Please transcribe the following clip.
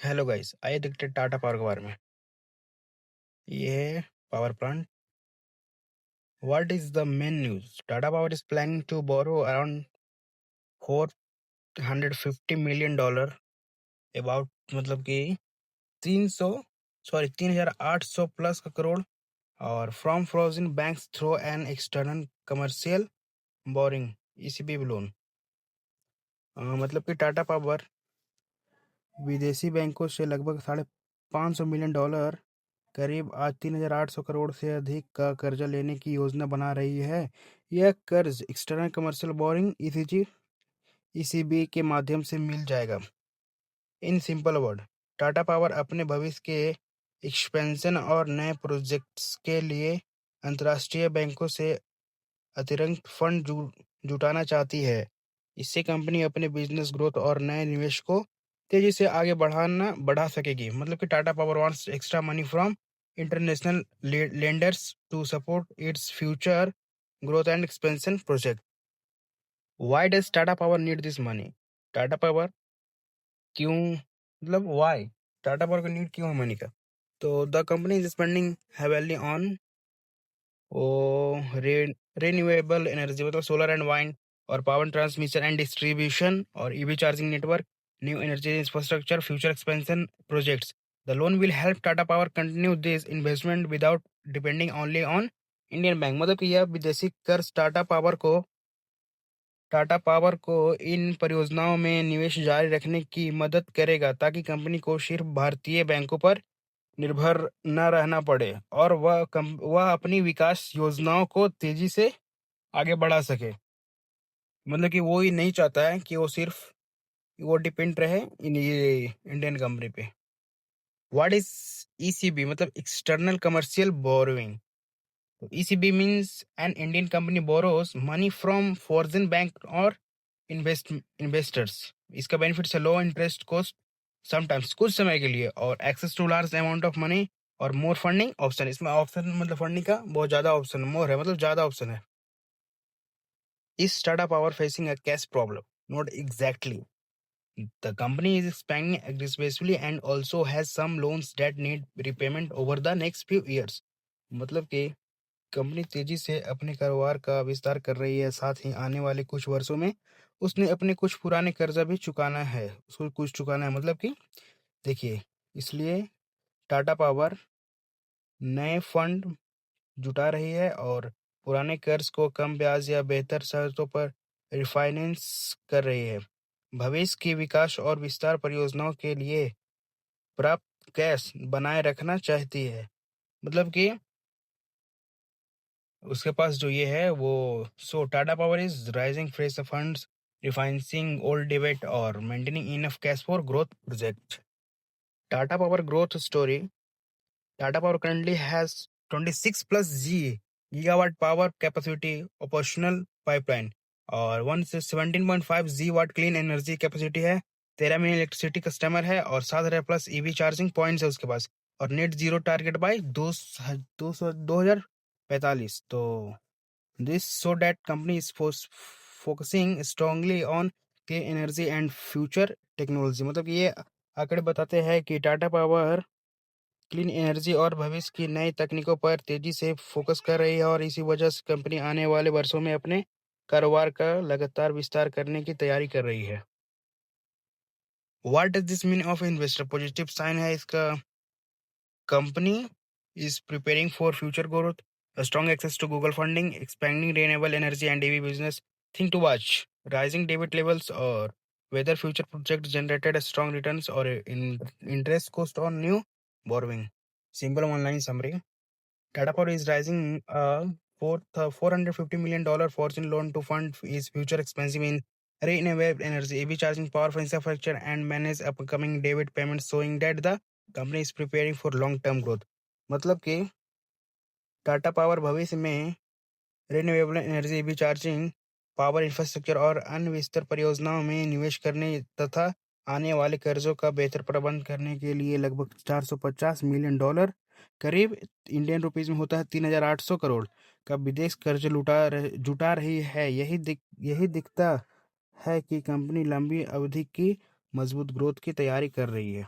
Hello guys, आइए देखते हैं टाटा पावर के बारे में। ये है power plant. What is the main news? Tata power is planning to borrow around $450 million about, मतलब कि 3,800 प्लस का करोड़, और from frozen banks through an external commercial borrowing ECB loan. मतलब कि टाटा पावर विदेशी बैंकों से लगभग $550 मिलियन, करीब आज 3,800 करोड़ से अधिक का कर्जा लेने की योजना बना रही है। यह कर्ज एक्सटर्नल कमर्शियल बोरिंग ईसीबी के माध्यम से मिल जाएगा। In simple word, Tata power अपने भविष्य के एक्सपेंशन और नए प्रोजेक्ट्स के लिए अंतर्राष्ट्रीय बैंकों से अतिरिक्त फंड जुटाना चाहती है। इससे कंपनी अपने बिजनेस ग्रोथ और नए निवेश को तेजी से आगे बढ़ा सकेगी। मतलब कि Tata Power wants extra money from international lenders to support its future growth and expansion project. Why does Tata Power need this money? Tata Power क्यों, मतलब व्हाई टाटा पावर को नीड क्यों है मनी का? तो the company is spending heavily on renewable energy, मतलब solar and wind, और power transmission and distribution, और EV charging network, new energy infrastructure, future expansion projects. The loan will help Tata power continue this investment without depending only on Indian bank. मतलब कि यह विदेशी कर्ज Tata Power को इन परियोजनाओं में निवेश जारी रखने की मदद करेगा, ताकि कंपनी को सिर्फ भारतीय बैंकों पर निर्भर न रहना पड़े और वह अपनी विकास योजनाओं को तेजी से आगे बढ़ा सके। मतलब कि वो ही नहीं चाहता है कि वो डिपेंड रहे इन ये इंडियन कंपनी पे। What is ECB? मतलब external commercial borrowing. ECB means an Indian company borrows money from foreign bank और इन्वेस्टर्स। इसका बेनिफिट्स है लो इंटरेस्ट कॉस्ट समटाइम्स, कुछ समय के लिए, और access to large amount of money और मोर फंडिंग ऑप्शन। इसमें ऑप्शन मतलब फंडिंग का बहुत ज्यादा ऑप्शन, मोर है मतलब ज्यादा ऑप्शन है। इस Tata power facing a cash problem? Not exactly. The company is expanding aggressively and also has some loans that need repayment over the next few years। मतलब कि कंपनी तेजी से अपने कारोबार का विस्तार कर रही है, साथ ही आने वाले कुछ वर्षों में उसने अपने कुछ पुराने कर्जा भी चुकाना है, उसको कुछ चुकाना है। मतलब कि देखिए, इसलिए टाटा पावर नए फंड जुटा रही है और पुराने कर्ज को कम ब्याज या बेहतर शर्तों पर रिफाइनेंस कर रही है। भविष्य की विकास और विस्तार परियोजनाओं के लिए प्राप्त कैश बनाए रखना चाहती है। मतलब कि उसके पास जो ये है वो, so Tata power is rising fresh funds, refinancing old डेब्ट और maintaining enough cash for growth project. Tata power growth story. Tata power currently has 26 plus gigawatt power capacity operational pipeline, और 117.5 जी वाट क्लीन एनर्जी कैपेसिटी है, 13 मिलियन इलेक्ट्रिसिटी कस्टमर है, और 7,000 plus EV charging points है उसके पास, और net zero target by 2045। तो this so that company is focusing strongly on clean energy and future technology. मतलब ये आंकड़े बताते हैं कि टाटा पावर क्लीन एनर्जी और भविष्य की नई तकनीकों पर तेजी से फोकस कर रही है, और इसी वजह से कंपनी आने वाले वर्षों में अपने कारोबार का लगातार विस्तार करने की तैयारी कर रही है। What does this mean of investor? Positive sign है इसका। Company is preparing for future growth, strong access to Google funding, expanding renewable energy and EV business. Thing to watch, rising debit levels, और whether future projects generated strong returns or interest cost on new borrowing। Simple online summary. Tata Power is raising a $450 million fortune loan to fund its future expansion in renewable energy, EV charging power for infrastructure, and manage upcoming debit payments, showing that the company is preparing for long-term growth। मतलब कि Tata power भविष्य में renewable energy, EV charging, power infrastructure और अन्य विस्तार परियोजनाओं में निवेश करने तथा आने वाले कर्जों का बेहतर प्रबंधन करने के लिए लगभग $450 मिलियन, करीब इंडियन रुपीस में होता है 3,800 करोड़ का विदेश कर्ज जुटा रही है। यही दिखता है कि कंपनी लंबी अवधि की मजबूत ग्रोथ की तैयारी कर रही है।